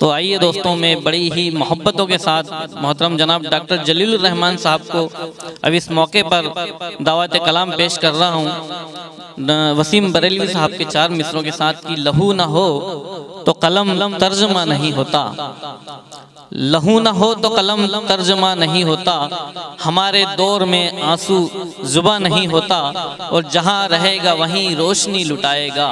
तो आइए दोस्तों, मैं बड़ी ही मोहब्बतों के साथ मोहतरम जनाब डॉक्टर जलीलुर रहमान साहब को अब इस मौके पर दावत कलाम पेश कर रहा हूँ वसीम बरेलवी साहब के 4 मिसरों के साथ कि लहू ना हो तो कलम तर्जमा नहीं होता, लहू ना हो तो कलम तर्जमा नहीं होता, हमारे दौर में आंसू जुबा नहीं होता, और जहाँ रहेगा वहीं रोशनी लुटाएगा,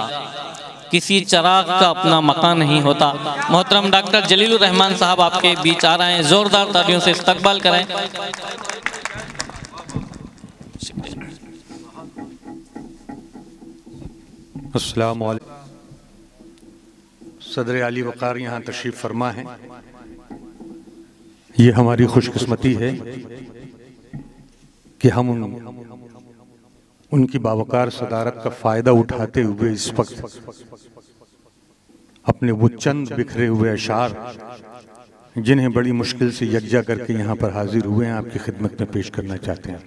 किसी चराग का अपना मकान नहीं होता। मोहतरम डॉक्टर जलीलुर रहमान साहब आपके बीच आ रहे हैं, जोरदार तालियों से इस्तकबाल करें। अस्सलाम वालेकुम। सदर आली वक़ार यहाँ तशरीफ़ फरमा है। ये हमारी खुशकिस्मती है कि हम उनकी बावकार सदारत का फ़ायदा उठाते हुए इस वक्त अपने वो चंद बिखरे हुए अशार जिन्हें बड़ी मुश्किल से यकजा करके यहाँ पर हाजिर हुए हैं, आपकी खिदमत में पेश करना चाहते हैं।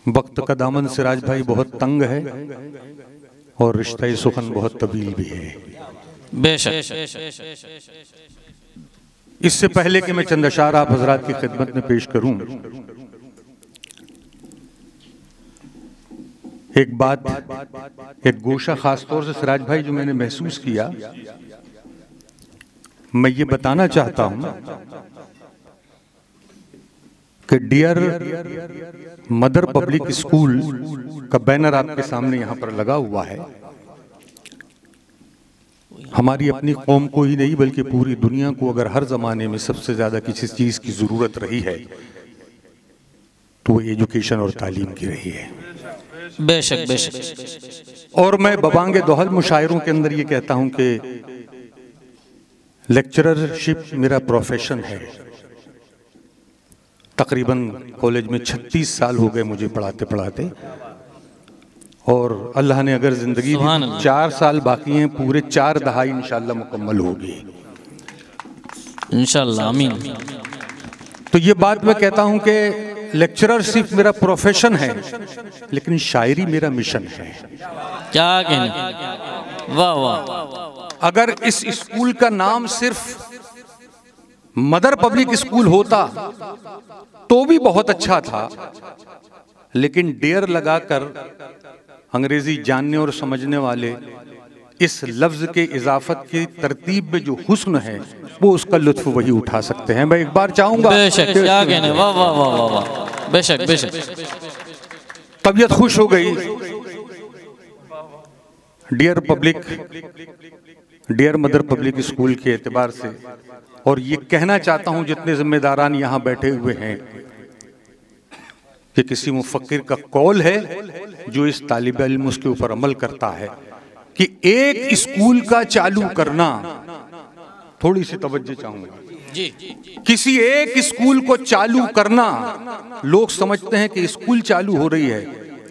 वक्त का दामन सिराज भाई बहुत तंग है और रिश्ता सुखन बहुत तवील भी है। बेशक। इससे पहले कि मैं चंद अशार आप हजरात की खिदमत में पेश करूं, एक बात, एक गोशा खास तौर से सिराज भाई जो मैंने महसूस किया, मैं ये बताना चाहता हूं कि डियर मदर पब्लिक स्कूल का बैनर आपके सामने यहाँ पर लगा हुआ है। हमारी अपनी कौम को ही नहीं बल्कि पूरी दुनिया को अगर हर जमाने में सबसे ज्यादा किसी चीज की जरूरत रही है तो वो एजुकेशन और तालीम की रही है। बेशक बेशक। और मैं बबांगे दोहल मुशायरों के अंदर ये कहता हूं कि लेक्चररशिप मेरा प्रोफेशन है। तकरीबन कॉलेज में 36 साल हो गए मुझे पढ़ाते पढ़ाते, और अल्लाह ने अगर जिंदगी 4 साल बाकी हैं, पूरे 4 दहाई इंशाल्लाह मुकम्मल होगी इंशाल्लाह, आमीन। तो ये बात मैं कहता हूं कि लेक्चररशिप मेरा प्रोफेशन है लेकिन शायरी मेरा मिशन है। क्या कहने, वाह वाह। अगर इस स्कूल का नाम सिर्फ मदर पब्लिक स्कूल होता तो भी बहुत अच्छा था, लेकिन डेयर लगाकर अंग्रेजी जानने और समझने वाले इस लफ्ज के इजाफत की तरतीब में जो हुस्न है वो उसका लुत्फ वही उठा सकते हैं। मैं एक बार चाहूंगा, बेशक, क्या कहने, वाह वाह वाह वाह वाह, बेशक बेशक। तबीयत खुश हो गई। Dear public, dear mother public school के एतबार से, और ये कहना चाहता हूं जितने जिम्मेदारान यहाँ बैठे हुए हैं कि किसी मुफक्किर का कौल है जो इस तालिब इल्म उसके ऊपर अमल करता है कि एक स्कूल का चालू करना, थोड़ी सी तवज्जो चाहूंगा जी, किसी एक स्कूल को चालू करना, लोग समझते हैं कि स्कूल चालू हो रही है,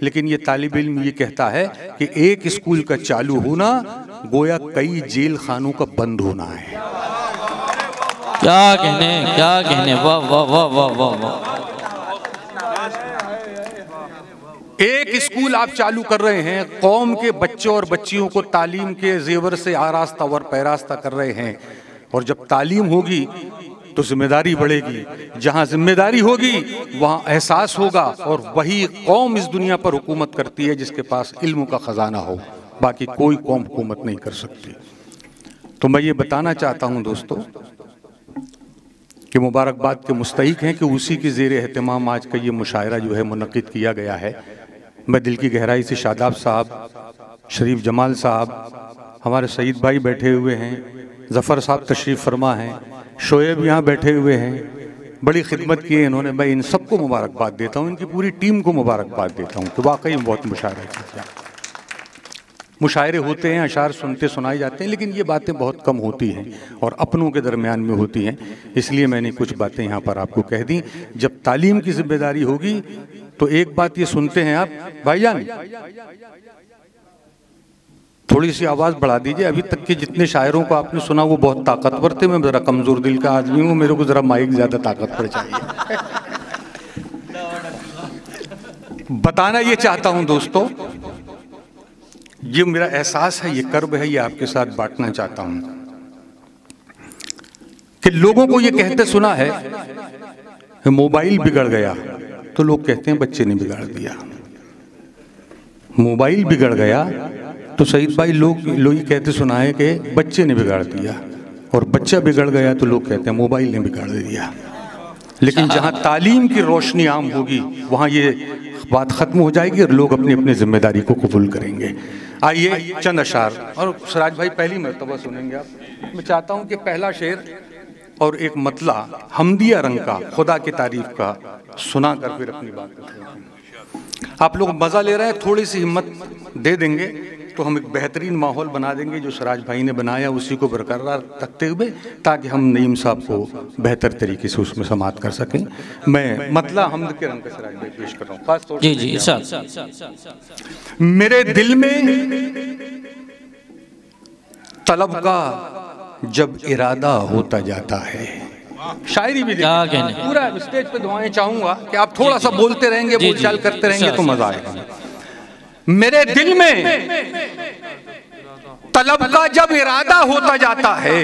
लेकिन ये तालिब इल्म ये कहता है कि एक स्कूल का चालू होना गोया कई जेल खानों का बंद होना है। क्या कहने, क्या कहने, वाह वाह वाह वाह वाह वाह। एक स्कूल आप चालू कर रहे हैं, कौम के बच्चों और बच्चियों को तालीम के जेवर से आरास्ता और पैरास्ता कर रहे हैं, और जब तालीम होगी तो जिम्मेदारी बढ़ेगी, जहां जिम्मेदारी होगी वहां एहसास होगा, और वही कौम इस दुनिया पर हुकूमत करती है जिसके पास इल्म का खजाना हो, बाकी कोई कौम हुकूमत नहीं कर सकती। तो मैं ये बताना चाहता हूं दोस्तों कि मुबारकबाद के मुस्तहिक हैं कि उसी के ज़ेर एहतमाम आज का ये मुशायरा जो है मुनक़िद किया गया है। मैं दिल की गहराई से शादाब साहब, शरीफ जमाल साहब, हमारे सईद भाई बैठे हुए हैं, ज़फ़र साहब तशरीफ़ फरमा हैं, शोएब यहाँ बैठे हुए हैं, बड़ी खिदमत की है इन्होंने। मैं इन सबको मुबारकबाद देता हूँ, इनकी पूरी टीम को मुबारकबाद देता हूँ कि वाकई में बहुत मुशायरा किया। मुशायरे होते हैं, अशार सुनते सुनाए जाते हैं, लेकिन ये बातें बहुत कम होती हैं और अपनों के दरमियान में होती हैं, इसलिए मैंने कुछ बातें यहाँ पर आपको कह दी। जब तालीम की जिम्मेदारी होगी तो एक बात ये सुनते हैं आप भाईजान, थोड़ी सी आवाज़ बढ़ा दीजिए। अभी तक के जितने शायरों को आपने सुना वो बहुत ताकतवर थे, मैं ज़रा कमज़ोर दिल का आदमी हूँ, मेरे को ज़रा माइक ज़्यादा ताकतवर चाहिए। बताना ये चाहता हूं दोस्तों, ये मेरा एहसास है, ये कर्ब है, ये आपके साथ बांटना चाहता हूं कि लोगों को ये कहते सुना है मोबाइल बिगड़ गया, तो लोग कहते हैं बच्चे ने बिगाड़ दिया। मोबाइल बिगड़ गया तो सईद भाई लोग ये कहते सुना है कि बच्चे ने बिगाड़ दिया, और बच्चा बिगड़ गया तो लोग कहते हैं मोबाइल ने बिगाड़ दिया। लेकिन जहां तालीम की रोशनी आम होगी वहां ये बात खत्म हो जाएगी और लोग अपनी अपनी जिम्मेदारी को कबूल करेंगे। आइए चंद अशार, और सिराज भाई पहली मर्तबा सुनेंगे आप। मैं चाहता हूं कि पहला शेर और एक मतला हमदिया रंग का, खुदा की तारीफ का सुनाकर फिर अपनी बात करेंगे। आप लोग मजा ले रहे हैं, थोड़ी सी हिम्मत दे देंगे तो हम एक बेहतरीन माहौल बना देंगे जो सिराज भाई ने बनाया उसी को बरकरार रखते हुए, ताकि हम नईम साहब को बेहतर तरीके से उसमें समात कर सकें। मैं मतला हमद के रंग का सिराज भाई पेश कर रहा हूँ खास तौर से। मेरे दिल में तलब का जब इरादा होता जाता है, शायरी भी क्या कहने, पूरा स्टेज पे दुआएं चाहूंगा कि आप थोड़ा सा बोलते रहेंगे, बोलचाल करते रहेंगे तो मजा आएगा। मेरे दिल में तलब का जब इरादा होता जाता है,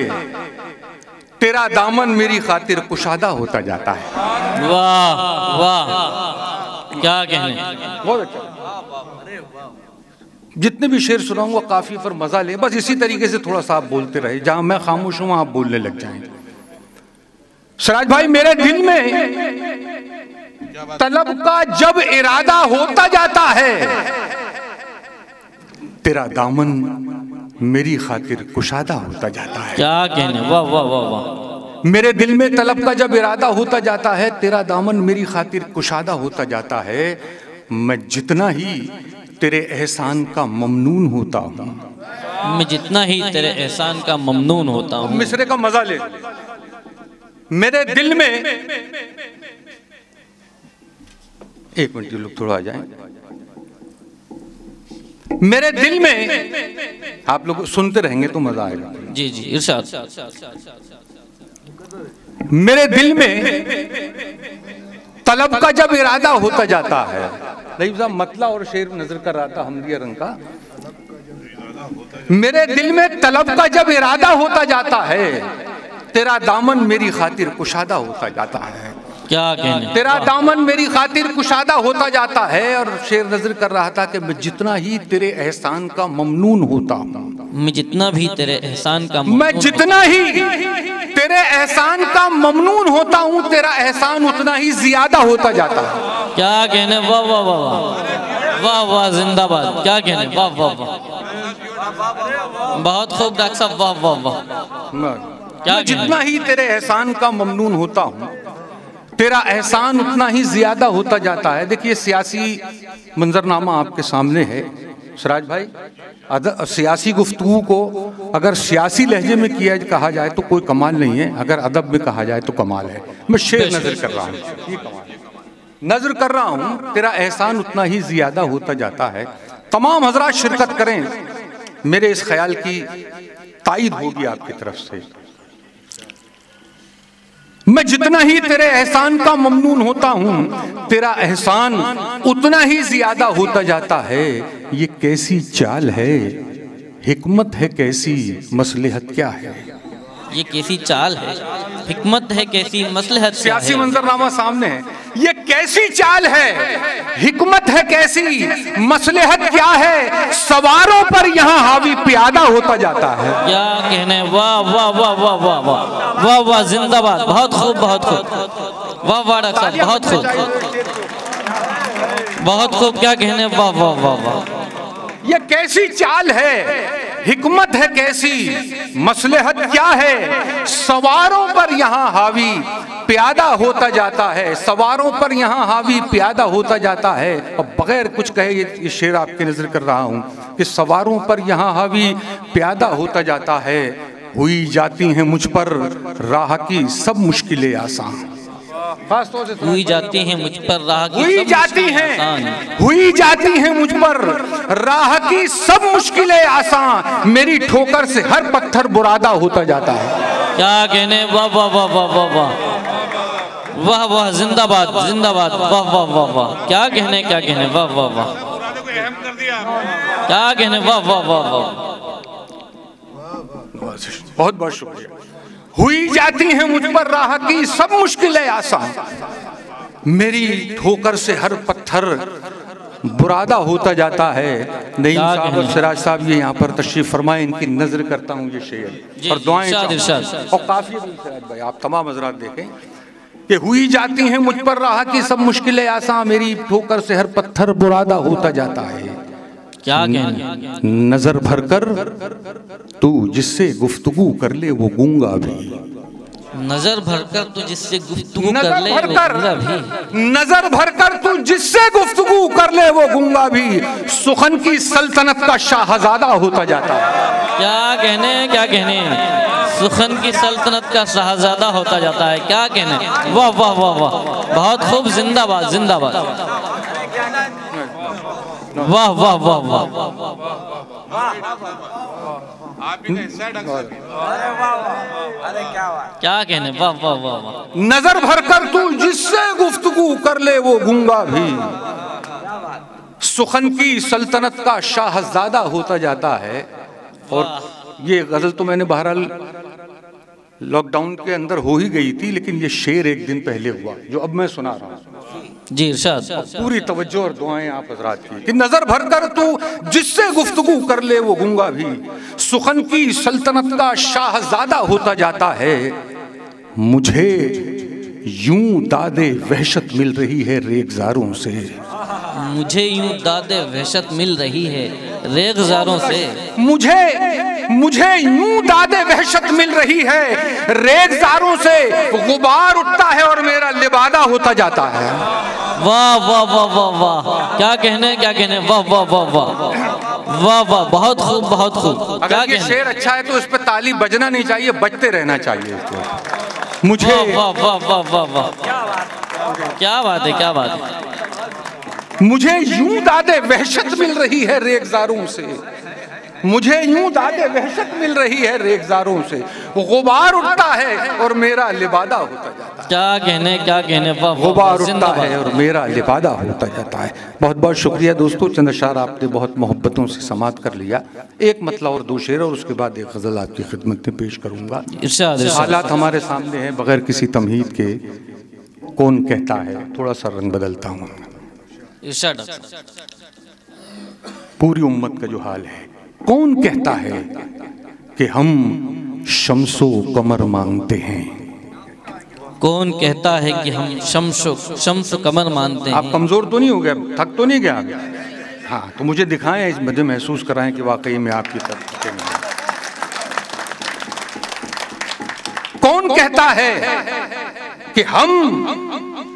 तेरा दामन मेरी खातिर कुशादा होता जाता है। वाह वाह, क्या कहने, बहुत अच्छा। जितने भी शेर सुनाऊंगा काफी पर मजा ले, बस इसी तरीके से थोड़ा सा आप बोलते रहे, जहां मैं खामोश हूं आप बोलने लग जाएंगे। सिराज भाई, मेरे दिल में तलब का जब इरादा होता जाता है, तेरा दामन मेरी खातिर कुशादा होता जाता है। क्या कहने, वाह वाह वाह वाह। मेरे दिल में तलब का जब इरादा होता जाता है, तेरा दामन मेरी खातिर कुशादा होता जाता है। मैं जितना ही तेरे एहसान का ममनून होता हूँ, मैं जितना ही तेरे एहसान का ममनून होता हूँ। मिसरे का मजा ले। मेरे दिल में, एक मिनट लोग थोड़ा आ जाएं। मेरे दिल में, आप लोग सुनते रहेंगे तो मजा आएगा। जी जी इरशाद। मेरे दिल में तलब का जब इरादा होता जाता है, नहीं साहब मतला और शेर नजर कर रहा था हमदिया रंग का। मेरे दिल में तलब का जब इरादा होता जाता है, तेरा दामन मेरी खातिर कुशादा होता जाता है। क्या कहने, तेरा दामन मेरी खातिर कुशादा होता जाता है। और शेर नजर कर रहा था कि मैं जितना ही तेरे एहसान का ममनून होता हूँ, मैं जितना भी तेरे एहसान का, मैं जितना ही तेरे एहसान का ममनून होता हूँ, तेरा एहसान उतना ही ज्यादा होता जाता है। क्या कहने, वाह वाह वाह वाह वाह वाह, जिंदाबाद। क्या कहने, वाह वाह वाह, बहुत खूब डॉक्टर साहब, वाह वाह वाह। मैं जितना ही तेरे एहसान का ममनून होता हूँ, तेरा एहसान उतना ही ज्यादा होता जाता है। देखिए सियासी मंजरनामा आपके सामने है सिराज भाई। सियासी गुफ्तगू को अगर सियासी लहजे में किया कहा जाए तो कोई कमाल नहीं है, अगर अदब में कहा जाए तो कमाल है। मैं शेर नजर कर रहा हूँ, ये कमाल नजर कर रहा हूँ, तेरा एहसान उतना ही ज्यादा होता जाता है। तमाम हजरात शिरकत करें, मेरे इस ख्याल की तायद होगी आपकी तरफ से। मैं जितना ही तेरे एहसान का ममनून होता हूँ, तेरा एहसान उतना ही ज्यादा होता जाता है। ये कैसी चाल है, हिकमत है कैसी, मसलहत क्या है। ये कैसी चाल है, हिकमत है कैसी, मसलहत। सियासी मंजरनामा सामने है। ये कैसी चाल है, हिकमत है कैसी, मसलहत क्या है, सवारों पर यहाँ हावी प्यादा होता जाता है। क्या कहने, वाह वाह वाह वाह वाह वाह वाह वाह, जिंदाबाद। बहुत खूब, बहुत खूब, वाह वाह डॉक्टर साहब, बहुत खूब, बहुत खूब। क्या कहने, वाह वाह वाह वाह। ये कैसी चाल है, हिकमत है कैसी, मसलहत क्या है, सवारों पर यहाँ हावी प्यादा होता जाता है। सवारों पर यहाँ हावी प्यादा होता जाता है। अब बगैर कुछ कहे ये शेर आपके नजर कर रहा हूँ कि सवारों पर यहाँ हावी प्यादा होता जाता है। हुई जाती हैं मुझ पर राह की सब मुश्किलें आसान, खास तौर से हुई जाती हैं मुझ पर राह की, हुई जाती हैं, हुई जाती हैं मुझ पर राह की सब मुश्किलें आसान। मेरी ठोकर से हर पत्थर बुरादा होता जाता है। क्या कहने, वाह वाह वाह वाह वाह वाह वाह वाह, जिंदाबाद जिंदाबाद, वाह वाह वाह वाह, क्या कहने क्या कहने, वाह वाह वाह, क्या कहने, वाह वाह वाह वाह। बहुत बहुत शुक्रिया। हुई जाती हैं मुझ पर राह की सब मुश्किलें आसान, मेरी ठोकर से हर पत्थर बुरादा होता जाता है। नईम साहब और सिराज साहब ये यहाँ पर तशरीफ फरमाए, इनकी नजर करता हूँ ये शेर और दुआएं और काफी सिराज भाई आप तमाम हजरात देखें कि हुई जाती हैं मुझ पर राह की सब मुश्किलें आसान, मेरी ठोकर से हर पत्थर बुरादा होता जाता है। क्या कहने, नजर भर कर तू जिससे गुफ्तगू कर ले वो गूंगा भी, नजर भरकर तू जिससे गुफ्तगू कर ले वो गूंगा भी, नजर भरकर तू जिससे गुफ्तगू कर ले वो गूंगा भी, सुखन की सल्तनत का शाहजादा होता जाता है। क्या कहने क्या कहने, सुखन की सल्तनत का शाहजादा होता जाता है। क्या कहने, वाह वाह वाह वाह, बहुत खूब, जिंदाबाद जिंदाबाद, वाह वाह वाह वाह, क्या कहने, वाह वाह वाह वाह। नजर भरकर तू जिससे गुफ्तगू कर ले वो गूंगा भी, सुखन की सल्तनत का शाहजादा होता जाता है। और ये गजल तो मैंने बहरहाल लॉकडाउन के अंदर हो ही गई थी, लेकिन ये शेर एक दिन पहले हुआ जो अब मैं सुना रहा हूँ जी इरशाद। पूरी तवज्जो और दुआएं आप हजरात की कि नजर भर कर तू जिससे गुफ्तगू कर ले वो गूंगा भी, सुखन की सल्तनत का शाहजादा होता जाता है। मुझे यूं दादे वहशत मिल रही है रेगजारों से, मुझे यूं दादे वहशत मिल रही है रेगजारों से, मुझे यूं दादे वहशत मिल रही है रेगजारों से, गुबार उठता है और मेरा लिबादा होता जाता है। वाह वाह वाह वाह वाह, क्या कहने क्या कहने, वाह वाह वाह वाह वाह वाह, बहुत खूब बहुत खूब। अगर ये शेर अच्छा है तो इस पे ताली बजना नहीं चाहिए, बजते रहना चाहिए। मुझे वाह वाह वाह वाह वाह, क्या बात है क्या बात है। मुझे यूं दादे वहशत मिल रही है रेगजारों से, मुझे यूं दादे वहशत मिल रही है रेगजारों से, गुबार उठता है और मेरा लिबादा होता जाता है। क्या कहने, वाह गुबार उठता है और मेरा लिबादा होता जाता है। बहुत बहुत शुक्रिया दोस्तों, चंद अशार आपने बहुत मोहब्बतों से समात कर लिया। एक मतला और दो शेर और उसके बाद एक गजल आपकी खिदमत में पेश करूंगा। हालात हमारे सामने हैं, बगैर किसी तमहीद के कौन कहता है, थोड़ा सा रंग बदलता हूँ। पूरी उम्मत का जो हाल है, कौन कहता है कि हम शम्सो कमर मांगते हैं, कौन कहता है कि हम शम्स कमर मानते हैं। आप कमजोर तो नहीं हो गया, थक तो नहीं गया? हाँ तो मुझे दिखाएं, मुझे महसूस कराएं कि वाकई में आपकी तरफ। कौन कहता है कि हम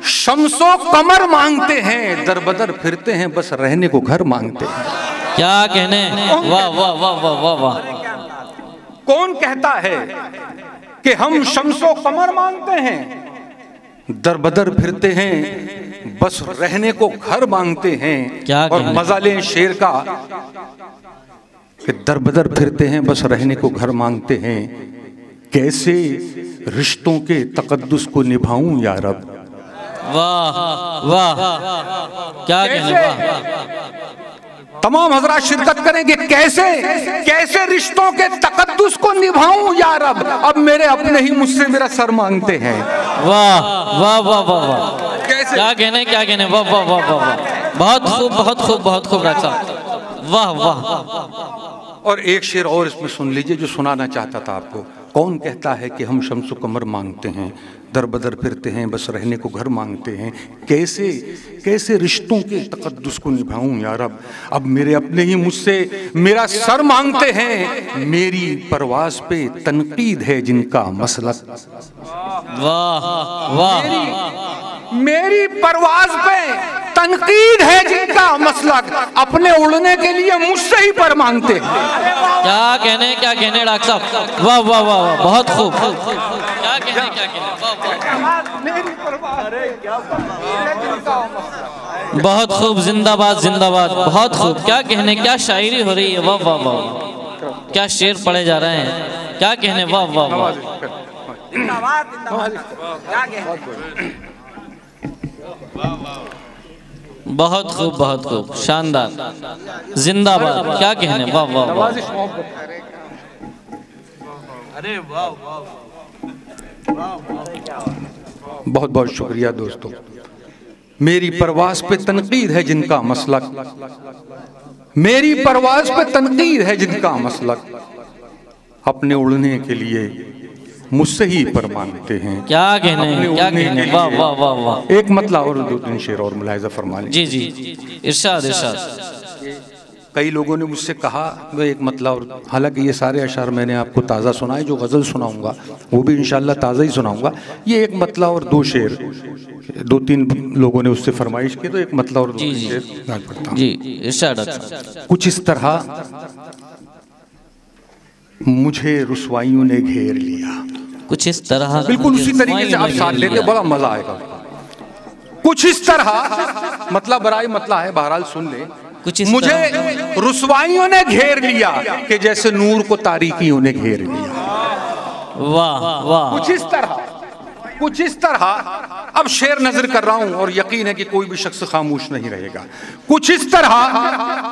शम्सो कमर मांगते हैं, दर बदर फिरते हैं बस रहने को घर मांगते हैं। क्या कहने, वाह वाह वाह वाह वाह वाह। कौन कहता है कि हम शम्सो कमर मांगते हैं, दर बदर फिरते हैं बस रहने को घर मांगते हैं। और मजा लें शेर का कि दर बदर फिरते हैं बस रहने को घर मांगते हैं, कैसे रिश्तों के तकद्दुस को निभाऊं या रब। वाह वाह, क्या कहने, वाह। तमाम हजरात शिरकत करेंगे, कैसे रिश्तों के तकद्दुस को निभाऊं या रब, अब मेरे अपने ही मुझसे मेरा सर मांगते हैं। वाह वाह वाह वाह वाह, क्या कहने, वाह वाह वाह वाह वाह, बहुत खूब बहुत खूब बहुत खूब रखा, वाह वाह। और एक शेर और इसमें सुन लीजिए जो सुनाना चाहता था आपको। कौन कहता है कि हम शम्सो कमर मांगते हैं, दर बदर फिरते हैं बस रहने को घर मांगते हैं, कैसे रिश्तों के तकद्दुस को निभाऊं या रब, अब मेरे अपने ही मुझसे मेरा सर मांगते हैं, मेरी परवाज पे तनकीद है जिनका मसलक। वाह वाह, मेरी परवाज पे तनकीद है जिनका मसलक, अपने उड़ने के लिए मुझसे ही पर मांगते हैं। क्या कहने डॉक्टर साहब, वाह वाह वाह वाह, बहुत खूब। क्या कहने, बहुत खूब, जिंदाबाद जिंदाबाद, बहुत खूब। क्या कहने, क्या शायरी हो रही है, वाह वाह वाह, क्या शेर पढ़े जा रहे हैं, क्या कहने, वाह वाह वाह। बहुत खूब, बहुत खूब, शानदार, जिंदाबाद, क्या कहने, वाह वाह वाह। अरे वाह वाह, बहुत बहुत शुक्रिया दोस्तों। मेरी परवाज़ पे तनकीद है जिनका मसलक, मेरी परवाज़ पे तनकीद है जिनका मसलक, अपने उड़ने के लिए मुझसे ही पर मांगते हैं। क्या कहने, क्या कहने, वाह वाह वाह वाह। एक मतला और दो तीन शेर और मुलाहिजा फरमा लें। जी जी, इरशाद इरशाद। कई लोगों ने मुझसे कहा वो एक मतला और, हालांकि ये सारे अशार मैंने आपको ताज़ा सुनाए, जो गज़ल सुनाऊंगा वो भी इंशाल्लाह ताज़ा ही सुनाऊंगा। ये एक मतला और दो शेर, दो तीन लोगों ने उससे फरमाइश की, तो एक मतला और दो शेर पढ़ता हूं। जी इरशाद। कुछ इस तरह मुझे रुसवाइयों ने घेर लिया, कुछ इस तरह, बिल्कुल उसी तरीके से आप साथ लेते, बड़ा मजा आएगा। कुछ इस तरह, मतलब बराई मतला है, बहरहाल सुन ले। कुछ इस मुझे रुसवाइयों ने घेर लिया कि जैसे नूर को तारीकियों ने घेर लिया। वाह वाह। कुछ इस तरह, कुछ इस तरह। अब शेर नजर कर रहा हूं और यकीन है कि कोई भी शख्स खामोश नहीं रहेगा। कुछ इस तरह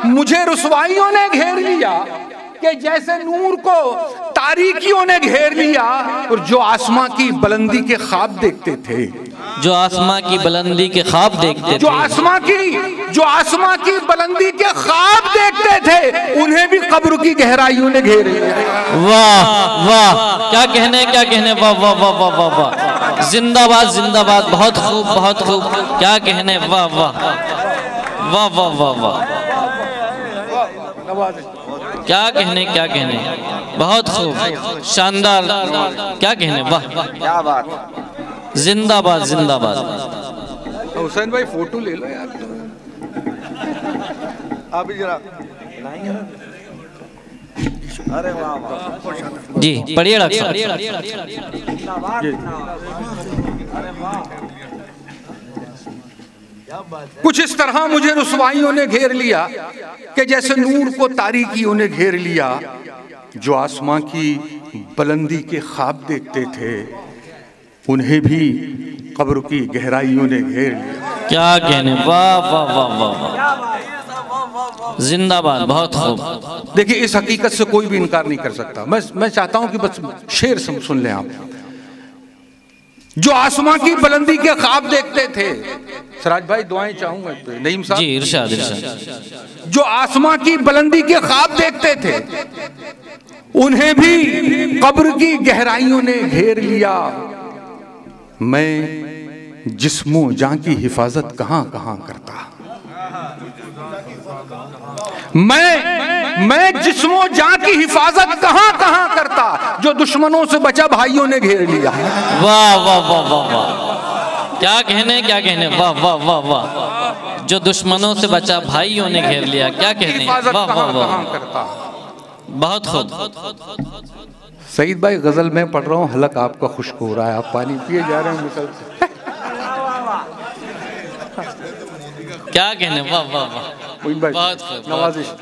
मुझे रुसवाइयों ने घेर लिया कि जैसे नूर को तारीकियों ने घेर लिया, और जो आसमां की बुलंदी के ख्वाब देखते थे, जो आसमां की बुलंदी के ख्वाब देखते थे, जो आसमां की बुलंदी के ख्वाब देखते थे, उन्हें भी कब्र की गहराइयों ने घेर लिया। वाह वाह, क्या कहने, क्या कहने, वाह वाह वाह वाह वाह वाह, जिंदाबाद जिंदाबाद, बहुत खूब, बहुत खूब, क्या कहने, वाह वाह वाह वाह वाह वाह, क्या कहने, क्या कहने, बहुत खूब, शानदार, क्या कहने, वाह क्या बात, जिंदाबाद जिंदाबाद। हुसैन भाई फोटो ले लो यार, अभी जरा। अरे वाह वाह, जी पढ़िए डॉक्टर साहब। कुछ इस तरह मुझे रुसवाइयों ने घेर लिया कि जैसे नूर को तारीकियों ने घेर लिया, जो आसमां की बुलंदी के ख्वाब देखते थे, उन्हें भी कब्र की गहराइयों ने घेर लिया। क्या कहने, वाह वाह वाह वाह, जिंदाबाद, बहुत खूब। देखिए इस हकीकत से कोई भी इनकार नहीं कर सकता। मैं चाहता हूं कि बस शेर सुन लें आप। जो आसमां की बुलंदी के ख्वाब देखते थे, सराज भाई दुआएं चाहूंगा नईम साहब। जी इरशाद इरशाद। जो आसमां की बुलंदी के ख्वाब देखते थे, उन्हें भी कब्र की गहराइयों ने घेर लिया। मैं जिस्मो जान की हिफाजत कहां कहां करता, मैं जिस्मो जान की हिफाजत कहां कहां करता, जो दुश्मनों से बचा भाइयों ने घेर लिया। वाह वाह वाह वाह वाह, क्या कहने, क्या कहने, वाह वाह वाह वाह, जो दुश्मनों से बचा भाइयों ने घेर लिया, क्या कहने, वाह वाह वाह, बहुत खूब। सईद भाई गजल में पढ़ रहा हूँ, हलक आपका खुश्क हो रहा है, आप पानी पिए जा रहे हैं मिसल से। क्या कहने, वाह वाह वाह, बहुत खूब, नवाजिश।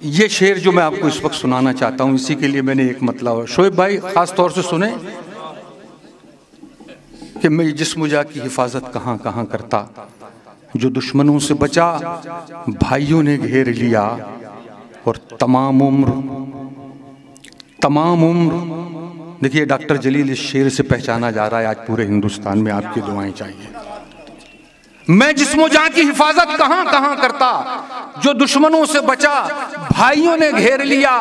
ये शेर जो मैं आपको इस वक्त सुनाना चाहता हूँ, इसी के लिए मैंने एक मतलब, शोएब भाई खास तौर से सुने कि मैं जिस्म जा की हिफाजत कहाँ कहाँ करता, जो दुश्मनों से बचा भाइयों ने घेर लिया, और तमाम उम्र। देखिए डॉक्टर जलील इस शेर से पहचाना जा रहा है आज पूरे हिंदुस्तान में, आपकी दुआएं चाहिए। मैं जिस्मो जान की हिफाजत कहां कहां करता, जो दुश्मनों से बचा भाइयों ने घेर लिया।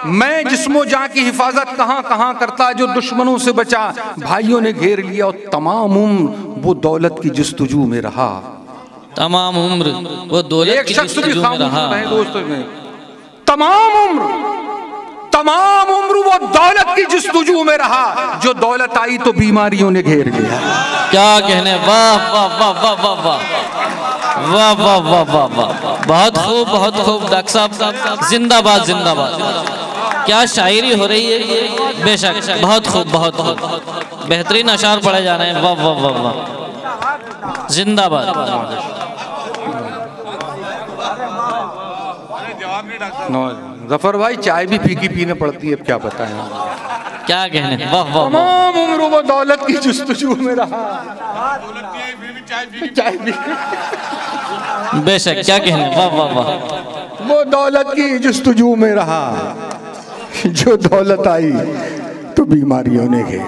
मैं जिस्मो जान की हिफाजत कहां कहां करता, जो दुश्मनों से बचा भाइयों ने घेर लिया। और तमाम उम्र वो दौलत की जस्तजू में रहा, तमाम उम्र वो दौलत की जस्तजू में रहा। तमाम उम्र वो दौलत की जस्तजू में रहा, जो दौलत आई तो बीमारियों ने घेर लिया। क्या कहने, वाह वाह वाह वाह वाह वाह वाह वाह वाह वाह वाह, बहुत खूब, बहुत खूब डॉक्टर साहब, जिंदाबाद जिंदाबाद। क्या शायरी हो रही है, बेशक, बहुत खूब, बहुत खूब, बेहतरीन अशार पढ़े जा रहे हैं, वाह वाह वाह वाह, जिंदाबाद। जफर भाई चाय भी फीकी पीने पड़ती है, अब क्या बताएं। क्या कहने, वाह वाह, तमाम उम्र वो दौलत की जस्तजू में रहा, चाय पी बेशक, क्या कहने, वाह वाह वाह। वो दौलत की जुस्तजू में रहा, जो दौलत आई तो बीमारियों ने घेर।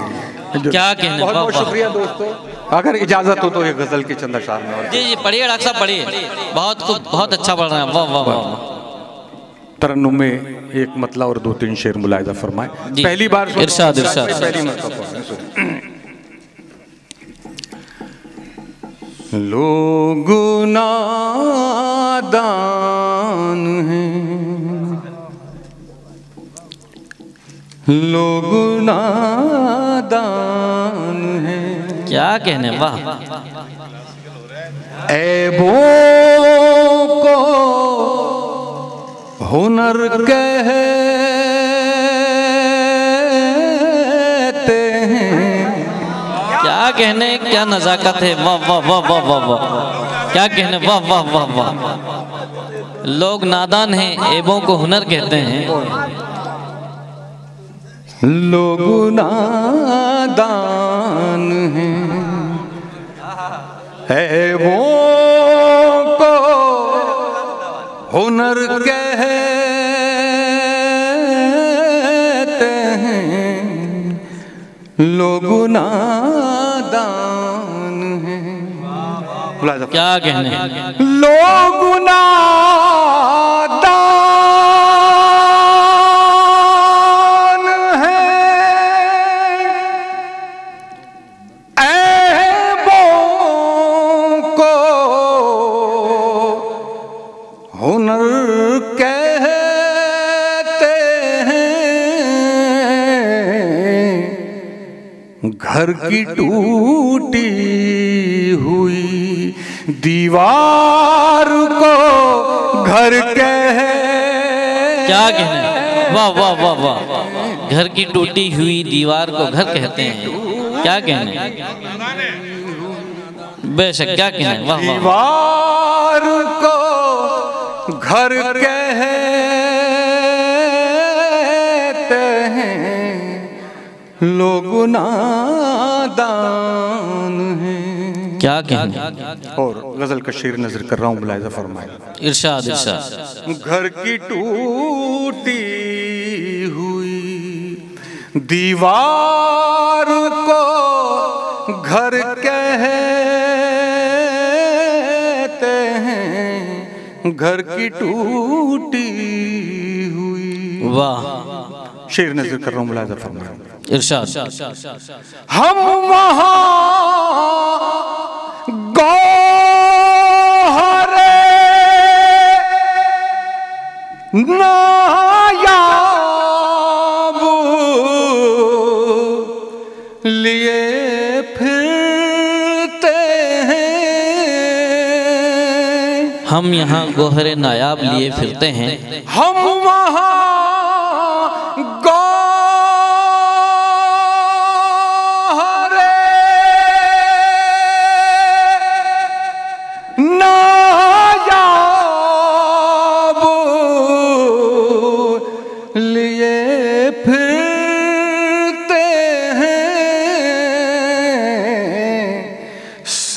क्या कहने, बहुत वाह बहुत वाह। शुक्रिया दोस्तों। अगर इजाजत हो तो ये गजल के चंद अशआर में और जी जी पढ़िए डॉक्टर साहब, पढ़िए, बहुत खूब, बहुत अच्छा पढ़ रहे हैं, वाह वाह वाह। तरन्नुम में एक मतला और 2-3 शेर मुलाहिजा फरमाए। जी। पहली बार सुन- इरशाद, इरशाद। पहली मरतबा सुन। लोग नादान हैं, लोग नादान हैं, क्या कहने, वाह। ऐबों को हुनर कहते हैं। क्या कहने, क्या नजाकत है, वाह वाह वाह वाह वाह वाह। क्या कहने, वाह वाह वाह वाह। लोग नादान हैं, ऐबों को हुनर कहते हैं। लोग नादान हैं, ऐबों को हुनर कहते हैं। लोग नादान हैं। क्या कहने, लोग नादान हैं, ऐबों को हुनर कहते हैं। घर की टूटी हुई दीवार को घर कह, क्या कहने, वाह वाह वाह वाह। घर की टूटी हुई दीवार को घर कहते हैं। क्या कहने, बेशक, क्या कहने, वाह वाह। दीवार को घर कहते हैं। लोग नादान हैं। क्या कहने, और गजल का शेर नजर कर रहा हूँ, मुलाहिजा फरमाए। इरशाद, इरशाद। घर की टूटी हुई दीवार को घर कहते हैं। घर की टूटी हुई, वाह, शेर नजर कर रहा हूँ, मुलाहिजा फरमाए। इरशाद। हम वहाँ गौहरे नायाब लिए फिरते हैं। हम यहाँ गोहरे नायाब लिए फिरते हैं। हम वहाँ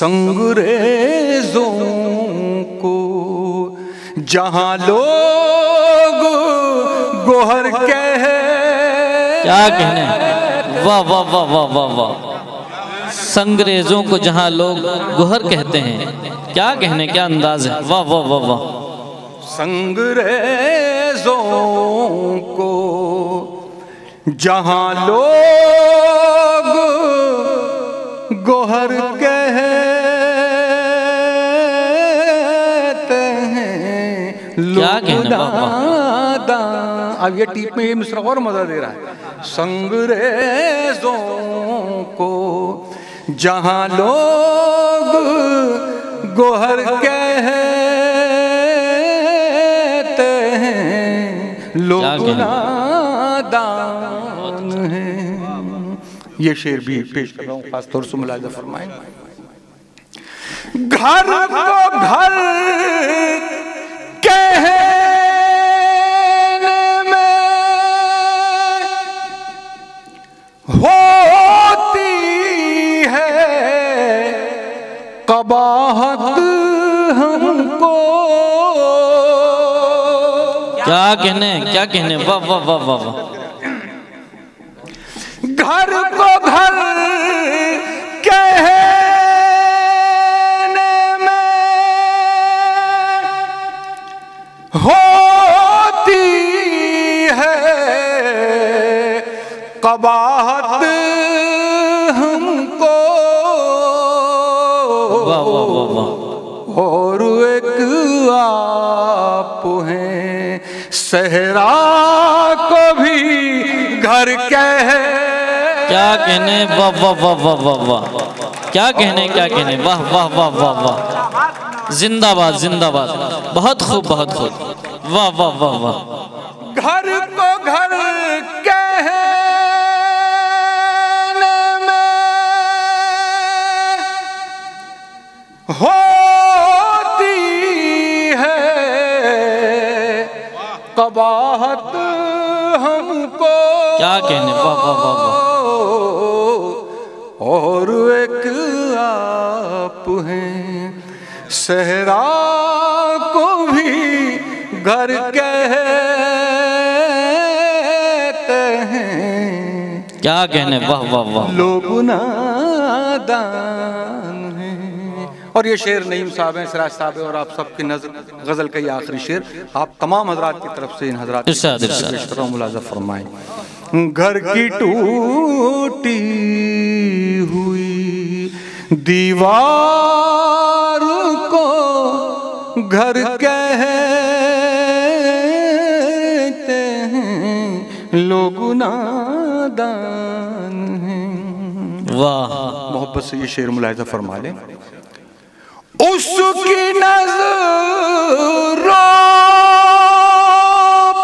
अंग्रेजों को जहां लोग गोहर कह, क्या कहने, वाह वाह वाह वाह वाह वाह। संग्रेजों को जहां लोग गोहर कहते हैं। क्या कहने, क्या अंदाज है, वाह वाह वाह वाह। संग्रेजों को जहां लोग गोहर कहते हैं। क्या कहना, अब ये टीप में ये मिसरा और मजा दे रहा है। संग्रेजों को जहां लोग गोहर कहते हैं। लोग नादान हैं। ये शेर भी पेश कर रहा हूँ, खासतौर से मुलाहिजा फरमाएं। घर को घर कहने में होती है कबा हमको। क्या कहने, क्या कहने, वाह वाह वाह वाह वाह। घर को घर कहने में होती है कबाहत हमको। वाह वाह वाह वाह। और एक आप हैं सहरा को भी घर कह। क्या कहने, वाह वाह वाह वाह वाह वाह। क्या कहने, क्या कहने, वाह वाह वाह वाह वाह। जिंदाबाद जिंदाबाद, बहुत खूब बहुत खूब, वाह वाह वाह वाह। घर को घर कहने में होती है कबाहत हमको। क्या कहने, वाह वाह वाह वाह। और एक आप हैं सहरा को भी घर कहते हैं। क्या कहने, वाह वाह वाह। लोग नादान हैं। और ये शेर नईम साहब हैं, सिराज साहब हैं, और आप सबकी नजर गजल का ये आखिरी शेर आप तमाम हजरात की तरफ से इन हजरात इरशाद, इरशाद। मुलाजा फरमाएं। घर की टूटी हुई दीवार को घर कहते हैं। लोग नादान हैं। वाह। मोहब्बत से ये शेर मुलाहिजा फरमा लें। उसकी नज़रों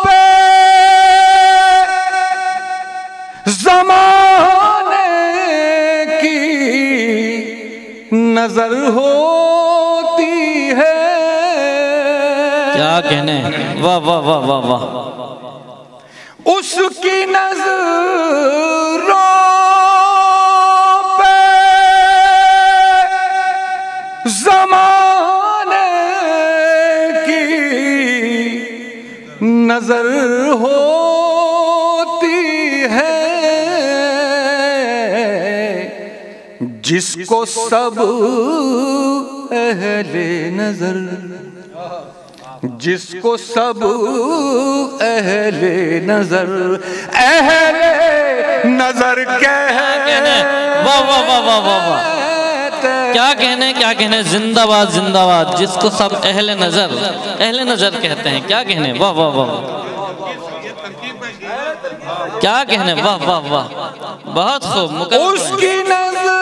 पे ज़माने की नजर होती है। क्या कहने, वाह वाह वाह वाह वाह। उसकी नज़रों पे ज़माने की नजर होती है। जिसको सब अहले नजर, जिसको सब अहले नजर कहने। वाह वाह वाह वाह वाह वाह। क्या कहने, क्या कहने, जिंदाबाद जिंदाबाद। जिसको सब अहले नजर कहते हैं। क्या कहने, वाह वाह वाह। क्या कहने, वाह वाह वाह, बहुत खूब। उसकी नज़रों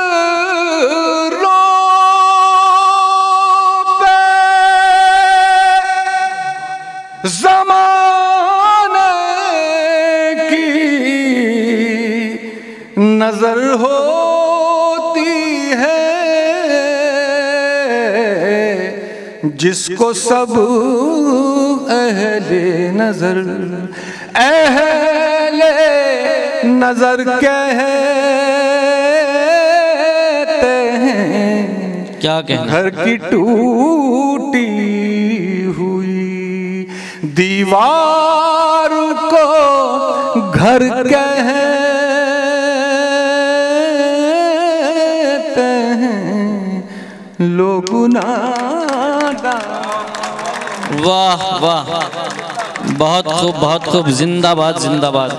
पे ज़माने की नजर होती है। जिसको सब अहले नजर कहते हैं। क्या कहने, घर की टूटी हुई दीवार को घर कहते हैं। लोग नादान। वाह वाह, बहुत खूब बहुत खूब। जिंदाबाद जिंदाबाद।